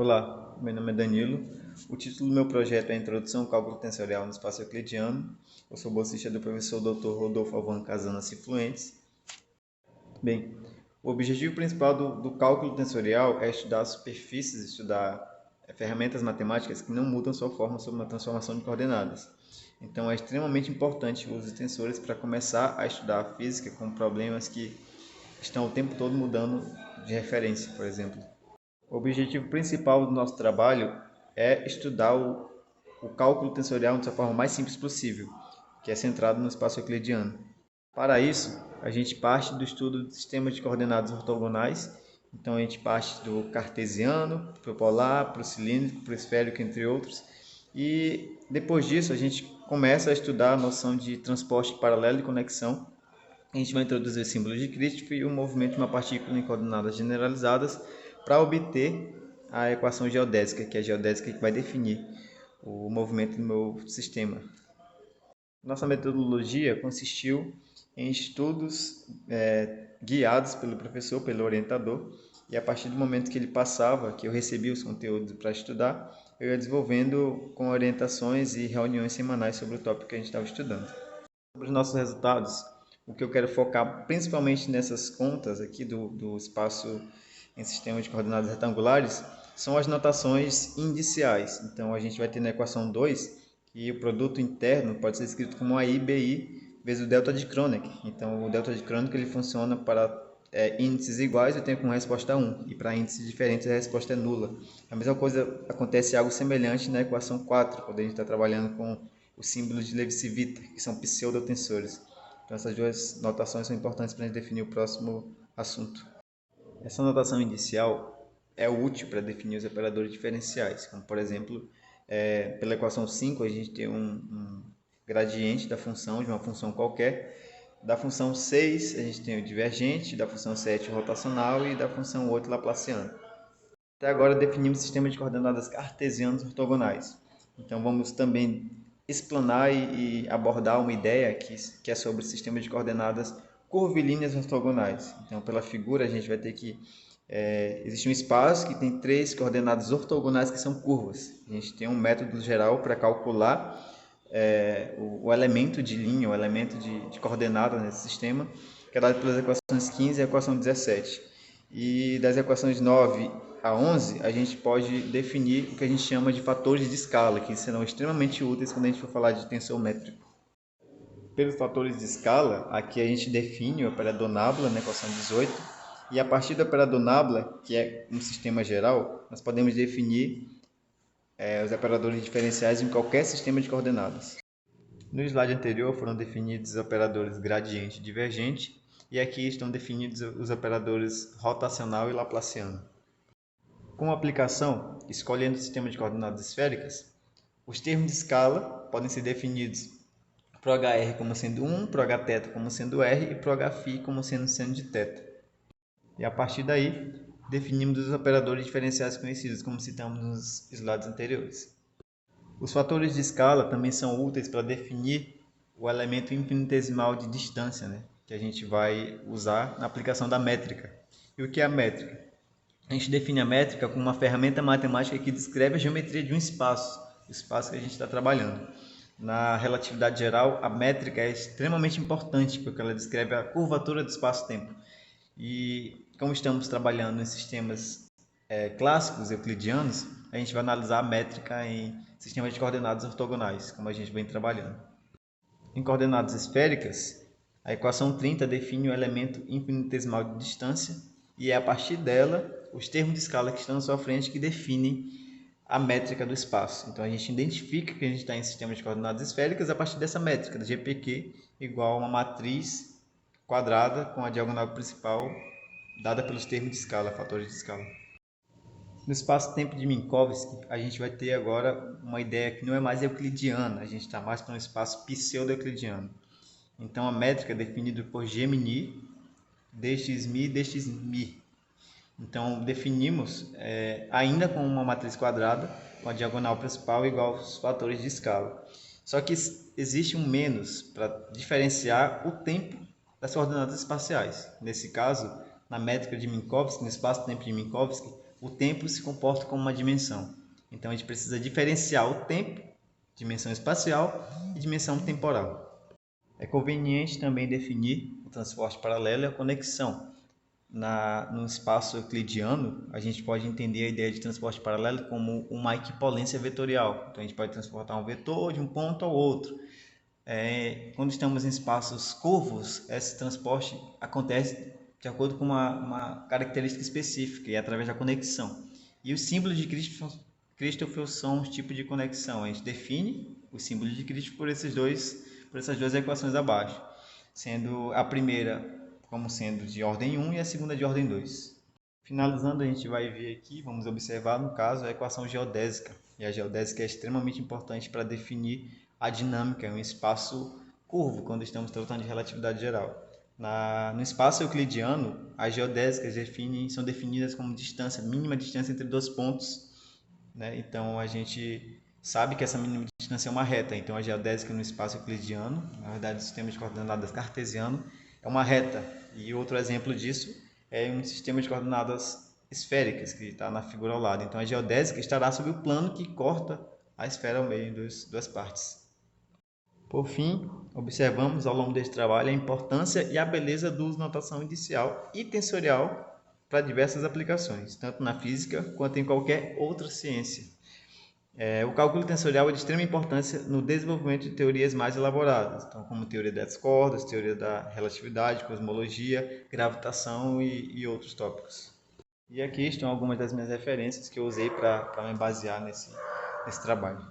Olá, meu nome é Danilo. O título do meu projeto é Introdução ao Cálculo Tensorial no Espaço Euclidiano. Eu sou bolsista do professor Dr. Rodolfo Alvan Casana Cifuentes. Bem, o objetivo principal do cálculo tensorial é estudar superfícies, estudar ferramentas matemáticas que não mudam sua forma sob uma transformação de coordenadas. Então é extremamente importante o uso de tensores para começar a estudar a física com problemas que estão o tempo todo mudando de referência, por exemplo. O objetivo principal do nosso trabalho é estudar o cálculo tensorial de sua forma mais simples possível, que é centrado no espaço euclidiano. Para isso, a gente parte do estudo do sistema de coordenadas ortogonais. Então, a gente parte do cartesiano, para o polar, para o cilíndrico, para o esférico, entre outros. E depois disso, a gente começa a estudar a noção de transporte paralelo e conexão. A gente vai introduzir símbolos de Christoph e o movimento de uma partícula em coordenadas generalizadas para obter a equação geodésica, que é a geodésica que vai definir o movimento do meu sistema. Nossa metodologia consistiu em estudos guiados pelo professor, pelo orientador, e a partir do momento que ele passava, que eu recebia os conteúdos para estudar, eu ia desenvolvendo com orientações e reuniões semanais sobre o tópico que a gente estava estudando. Sobre os nossos resultados, o que eu quero focar principalmente nessas contas aqui do espaço em sistema de coordenadas retangulares são as notações indiciais. Então, a gente vai ter na equação 2 que o produto interno pode ser escrito como AI BI vezes o delta de Kroneck. Então, o delta de Kroneck ele funciona para índices iguais, eu tenho como resposta 1, e para índices diferentes a resposta é nula. A mesma coisa acontece algo semelhante na equação 4, quando a gente está trabalhando com os símbolos de Levi-Civita, que são pseudotensores. Então, essas duas notações são importantes para a gente definir o próximo assunto. Essa notação inicial é útil para definir os operadores diferenciais, como por exemplo, pela equação 5 a gente tem um gradiente da função, de uma função qualquer. Da função 6 a gente tem o divergente, da função 7 o rotacional e da função 8 laplaciano. Até agora definimos o sistema de coordenadas cartesianos ortogonais. Então vamos também explanar e abordar uma ideia que é sobre o sistema de coordenadas curvilíneas ortogonais. Então, pela figura, a gente vai ter que existe um espaço que tem três coordenadas ortogonais que são curvas. A gente tem um método geral para calcular o elemento de linha, o elemento de coordenada nesse sistema, que é dado pelas equações 15 e a equação 17. E das equações 9 a 11, a gente pode definir o que a gente chama de fatores de escala, que serão extremamente úteis quando a gente for falar de tensor métrico. Pelos fatores de escala, aqui a gente define o operador nabla na equação 18, e a partir do operador nabla, que é um sistema geral, nós podemos definir os operadores diferenciais em qualquer sistema de coordenadas. No slide anterior foram definidos os operadores gradiente e divergente, e aqui estão definidos os operadores rotacional e laplaciano. Como aplicação, escolhendo o sistema de coordenadas esféricas, os termos de escala podem ser definidos para o hr como sendo 1, para o hθ como sendo r e para o hφ como sendo seno de θ. E a partir daí, definimos os operadores diferenciais conhecidos, como citamos nos slides anteriores. Os fatores de escala também são úteis para definir o elemento infinitesimal de distância, que a gente vai usar na aplicação da métrica. E o que é a métrica? A gente define a métrica como uma ferramenta matemática que descreve a geometria de um espaço, o espaço que a gente está trabalhando. Na relatividade geral, a métrica é extremamente importante porque ela descreve a curvatura do espaço-tempo. E como estamos trabalhando em sistemas clássicos euclidianos, a gente vai analisar a métrica em sistemas de coordenadas ortogonais, como a gente vem trabalhando. Em coordenadas esféricas, a equação 30 define o elemento infinitesimal de distância e é a partir dela os termos de escala que estão na sua frente que definem a métrica do espaço. Então a gente identifica que a gente está em sistema de coordenadas esféricas a partir dessa métrica, da GPQ igual a uma matriz quadrada com a diagonal principal dada pelos termos de escala, fatores de escala. No espaço-tempo de Minkowski, a gente vai ter agora uma ideia que não é mais euclidiana, a gente está mais para um espaço pseudo-euclidiano. Então a métrica é definida por Gmini, dxmi, dxmi. Então definimos ainda com uma matriz quadrada, com a diagonal principal igual aos fatores de escala. Só que existe um menos para diferenciar o tempo das coordenadas espaciais. Nesse caso, na métrica de Minkowski, no espaço-tempo de Minkowski, o tempo se comporta como uma dimensão. Então a gente precisa diferenciar o tempo, dimensão espacial e dimensão temporal. É conveniente também definir o transporte paralelo e a conexão. No espaço euclidiano, a gente pode entender a ideia de transporte paralelo como uma equipolência vetorial. Então a gente pode transportar um vetor de um ponto ao outro. Quando estamos em espaços curvos, esse transporte acontece de acordo com uma característica específica e através da conexão. E os símbolos de Christoffel são os tipos de conexão. A gente define os símbolos de Christoffel por essas duas equações abaixo, sendo a primeira como sendo de ordem 1 e a segunda de ordem 2. Finalizando, a gente vai ver aqui, vamos observar no caso a equação geodésica. E a geodésica é extremamente importante para definir a dinâmica em um espaço curvo, quando estamos tratando de relatividade geral. No espaço euclidiano, as geodésicas são definidas como mínima distância entre dois pontos, né? Então a gente sabe que essa mínima distância é uma reta. Então a geodésica no espaço euclidiano, na verdade o sistema de coordenadas cartesiano, é uma reta. E outro exemplo disso é um sistema de coordenadas esféricas, que está na figura ao lado. Então a geodésica estará sobre o plano que corta a esfera ao meio em duas partes. Por fim, observamos ao longo deste trabalho a importância e a beleza do uso de notação inicial e tensorial para diversas aplicações, tanto na física quanto em qualquer outra ciência. O cálculo tensorial é de extrema importância no desenvolvimento de teorias mais elaboradas, então, como teoria das cordas, teoria da relatividade, cosmologia, gravitação e outros tópicos. E aqui estão algumas das minhas referências que eu usei para me basear nesse trabalho.